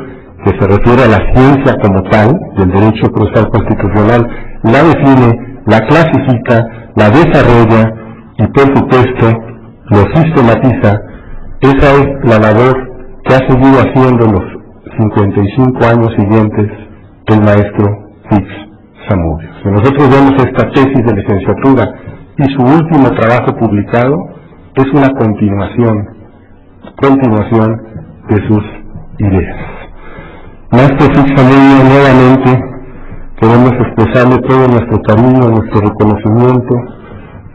que se refiere a la ciencia como tal del derecho procesal constitucional, la define la clasifica, la desarrolla y por supuesto lo sistematiza. Esa es la labor que ha seguido haciendo los 55 años siguientes el maestro Fix Zamudio. Si nosotros vemos esta tesis de licenciatura y su último trabajo publicado, es una continuación de sus ideas. Maestro Fix Zamudio, nuevamente queremos expresarle todo nuestro cariño, nuestro reconocimiento,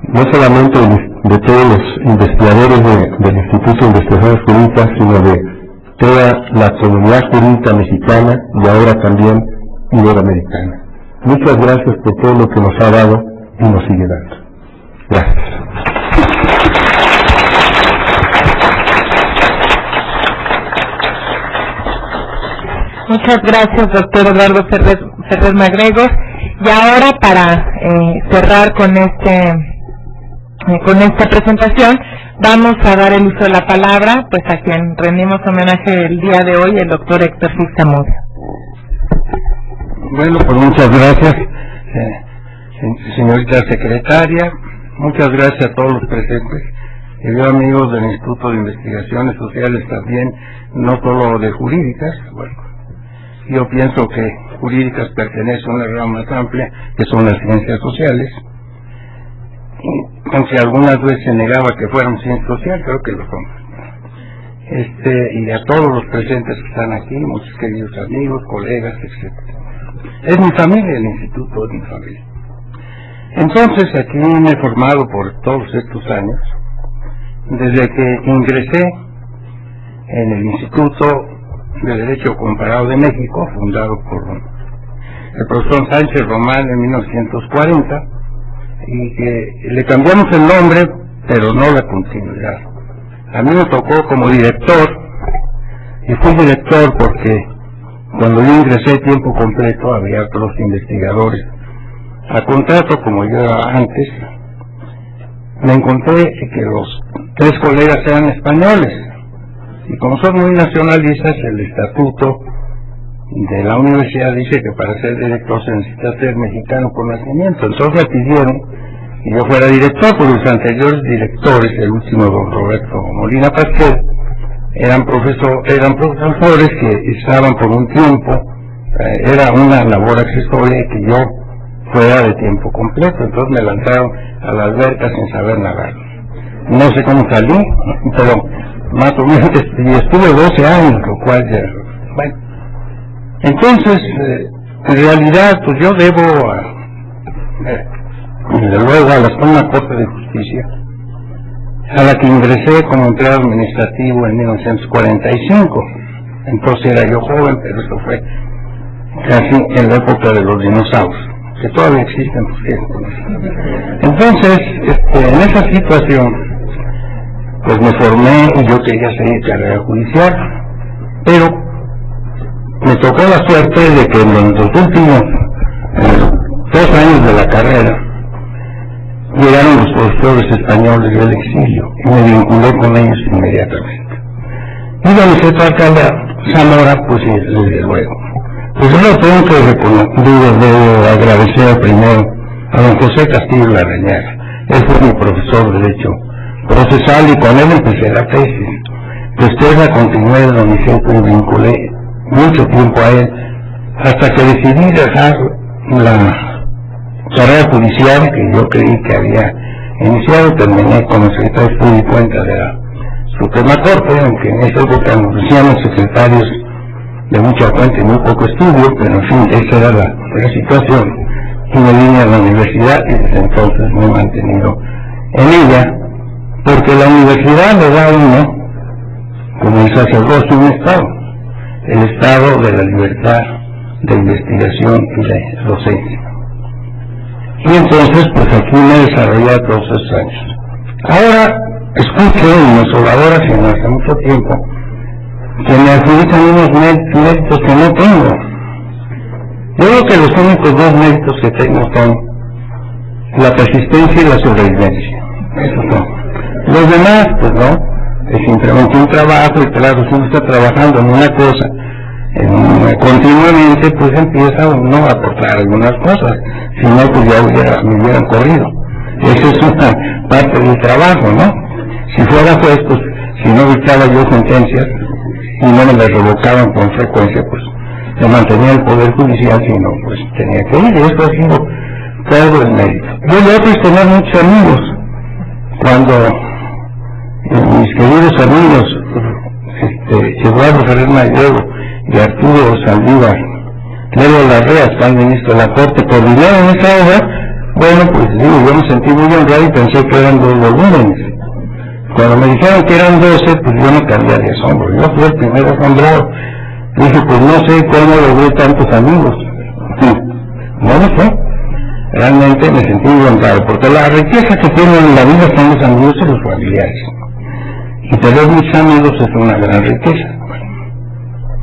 no solamente de todos los investigadores del Instituto de Investigaciones Jurídicas, sino de toda la comunidad jurídica mexicana y ahora también iberoamericana. Muchas gracias por todo lo que nos ha dado y nos sigue dando. Gracias. Muchas gracias, doctor Eduardo Ferrer MacGregor. Y ahora, para cerrar con esta presentación, vamos a dar el uso de la palabra pues a quien rendimos homenaje el día de hoy, el doctor Héctor Fix Zamudio. Bueno, pues muchas gracias, señorita secretaria. Muchas gracias a todos los presentes, queridos amigos del Instituto de Investigaciones Sociales también, no solo de jurídicas. Bueno, yo pienso que jurídicas pertenece a una rama más amplia, que son las ciencias sociales. Aunque algunas veces se negaba que fueran ciencias sociales, creo que lo son. Y a todos los presentes que están aquí, muchos queridos amigos, colegas, etc. Es mi familia, el instituto es mi familia. Entonces, aquí me he formado por todos estos años, desde que ingresé en el Instituto de Derecho Comparado de México, fundado por el profesor Sánchez Román en 1940, y que le cambiamos el nombre, pero no la continuidad. A mí me tocó como director, y fui director porque cuando yo ingresé tiempo completo había otros investigadores a contrato, como yo era antes. Me encontré que los 3 colegas eran españoles, y como son muy nacionalistas, el estatuto de la universidad dice que para ser director se necesita ser mexicano por nacimiento. Entonces me pidieron que yo fuera director, porque los anteriores directores, el último don Roberto Molina Pasquel, eran profesores que estaban por un tiempo, era una labor accesoria que yo fuera de tiempo completo. Entonces me lanzaron a la alberca sin saber nadar. No sé cómo salí, pero más o menos, y estuve 12 años, lo cual ya, bueno. Entonces, en realidad, pues yo debo, desde luego, a la Suprema Corte de Justicia, a la que ingresé como empleado administrativo en 1945. Entonces era yo joven, pero eso fue casi en la época de los dinosaurios, que todavía existen, por cierto. Entonces, en esa situación, pues me formé y yo quería seguir carrera judicial, pero me tocó la suerte de que en los últimos 2 años de la carrera llegaron los profesores españoles del exilio y me vinculé con ellos inmediatamente. Y don Luis Alcalá Zamora, pues desde luego. Pues yo tengo que agradecer primero a don José Castillo Larrañaga. Él fue mi profesor de Derecho Procesal y con él empecé la tesis. Después la continué de don Vicente y vinculé mucho tiempo a él, hasta que decidí dejar la carrera judicial que yo creí que había iniciado. Terminé como secretario de Estudio y Cuenta de la Suprema Corte, aunque en esa época nos decíamos secretarios de mucha cuenta y muy poco estudio, pero en fin, esa era la situación. Y me vine a la universidad y desde entonces me he mantenido en ella, porque la universidad le da a uno, como el sacerdocio, un estado, el estado de la libertad de investigación y de docencia. Y entonces, pues aquí me he desarrollado todos esos años. Ahora escucho en mis oradoras, y no hace mucho tiempo, que me adjudican unos méritos que no tengo. Yo creo que los únicos 2 méritos que tengo son la persistencia y la sobrevivencia. Esos son. Los demás, pues no, es simplemente un trabajo, y claro, si uno está trabajando en una cosa continuamente, pues empieza uno a aportar algunas cosas, si no pues ya me hubieran corrido. Esa es una parte del trabajo, ¿no? Si fuera juez, pues si no dictaba yo sentencias y no me las revocaban con frecuencia, pues se mantenía el poder judicial, sino pues tenía que ir, y eso ha sido todo el mérito. Yo logro tener muchos amigos. Cuando mis queridos amigos Eduardo Ferrer Mayego y Arturo Saldívar, Lelo Larrea, están ministro de la Corte, coordinaron esa obra. Bueno, pues digo, yo me sentí muy honrado y pensé que eran 2 volúmenes. Cuando me dijeron que eran 12, pues yo no cabía de asombro. Yo fui el primero asombrado. Dije, pues no sé cómo logré tantos amigos. No lo sé. Realmente me sentí muy honrado, porque la riqueza que tienen en la vida son los amigos y los familiares. Y tener muchos amigos es una gran riqueza.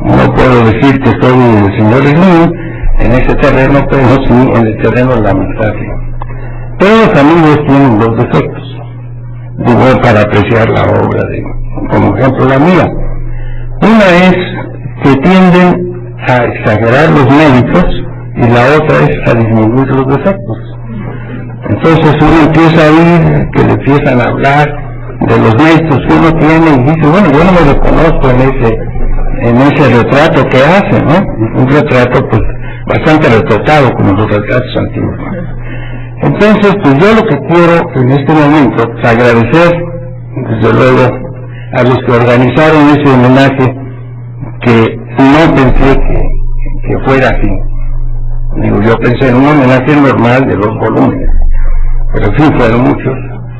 No puedo decir que soy el señor Slim en ese terreno, pero sí en el terreno de la amistad. Todos los amigos tienen 2 defectos, digo, para apreciar la obra, como ejemplo la mía. Una es que tienden a exagerar los méritos y la otra es a disminuir los defectos. Entonces uno empieza a oír que le empiezan a hablar de los méritos que uno tiene y dice, bueno, yo no me reconozco en ese retrato que hace, ¿no? Un retrato pues bastante retratado como los retratos antiguos. Entonces, pues yo lo que quiero en este momento es agradecer, desde luego, a los que organizaron ese homenaje, que no pensé que fuera así. Digo, yo pensé en un homenaje normal de 2 volúmenes, pero en fin, fueron muchos.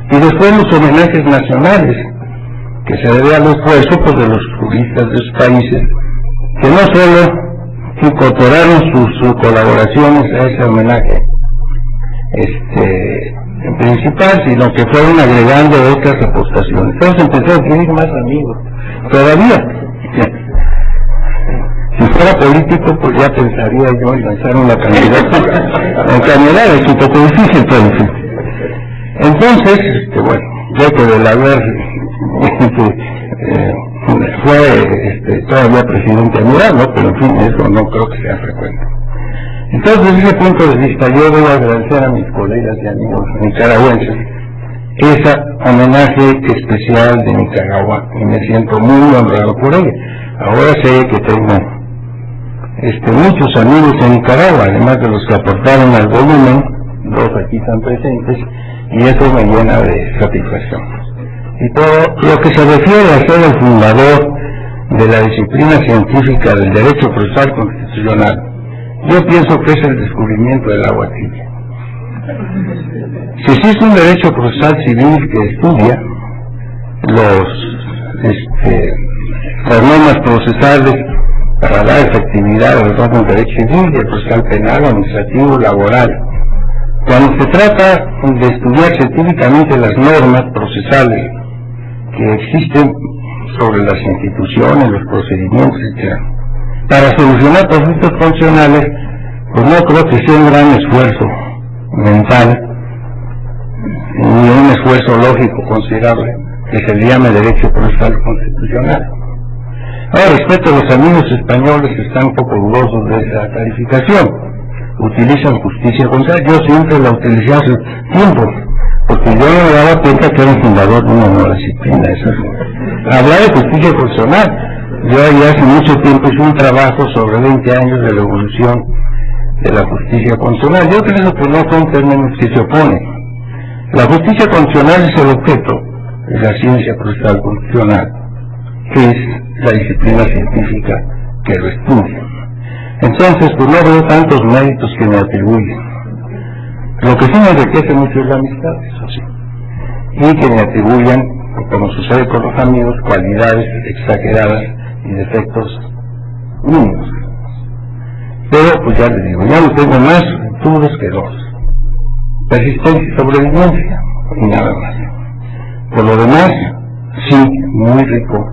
Y después los homenajes nacionales, que se debe al esfuerzo pues, de los juristas de esos países, que no solo incorporaron sus colaboraciones a ese homenaje principal, sino que fueron agregando otras aportaciones. Entonces empecé a adquirir más amigos. Todavía, si fuera político, pues ya pensaría yo en lanzar una candidatura. En candidatura es un poco difícil, pero en fin. Entonces, bueno, yo que del haber fue todavía presidente Mural, ¿no? Pero en fin, eso no creo que sea frecuente. Entonces, desde ese punto de vista, yo debo agradecer a mis colegas y amigos nicaragüenses ese homenaje especial de Nicaragua, y me siento muy honrado por ello. Ahora sé que tengo muchos amigos en Nicaragua, además de los que aportaron al volumen, 2 aquí están presentes, y eso me llena de satisfacción. Y todo lo que se refiere a ser el fundador de la disciplina científica del derecho procesal constitucional, yo pienso que es el descubrimiento del agua tibia. Si existe un derecho procesal civil que estudia las normas procesales para dar efectividad a los dos derechos civiles, el procesal penal, administrativo, laboral, cuando se trata de estudiar científicamente las normas procesales que existen sobre las instituciones, los procedimientos, etc., para solucionar conflictos funcionales, pues no creo que sea un gran esfuerzo mental ni un esfuerzo lógico considerable que se le llame derecho procesal constitucional. Ahora, respecto a los amigos españoles que están un poco dudosos de esa calificación, utilizan justicia constitucional. Yo siempre la utilicé hace tiempo, porque yo no me daba cuenta que era el fundador de una nueva disciplina. Hablar de justicia constitucional. Yo ya hace mucho tiempo hice un trabajo sobre 20 años de la evolución de la justicia constitucional. Yo creo que no son términos que se oponen. La justicia constitucional es el objeto de la ciencia procesal constitucional, que es la disciplina científica que lo estudia. Entonces, pues no veo tantos méritos que me atribuyen. Lo que sí me enriquece mucho es la amistad, eso sí. Y que me atribuyan, como sucede con los amigos, cualidades exageradas y defectos mínimos. Pero, pues ya les digo, ya no tengo más virtudes que 2. Persistencia y sobrevivencia, y nada más. Por lo demás, sí, muy rico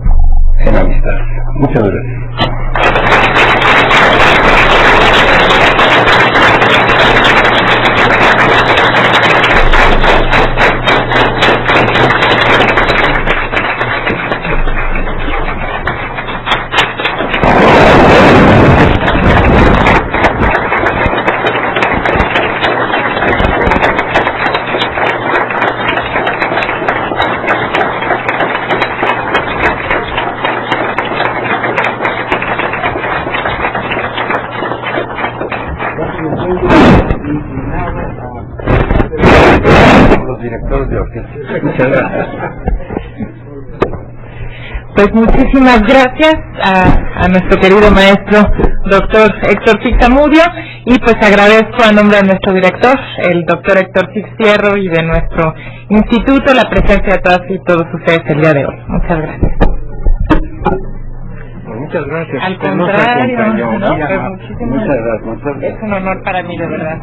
en amistad. Muchas gracias. Muchas gracias. Pues muchísimas gracias a nuestro querido maestro doctor Héctor Fix Zamudio, y pues agradezco a nombre de nuestro director, el doctor Héctor Fix Fierro, y de nuestro instituto la presencia de todas y todos ustedes el día de hoy. Muchas gracias. Muchas gracias. Al contrario, ¿no? Pues muchas gracias. es un honor para mí, de verdad.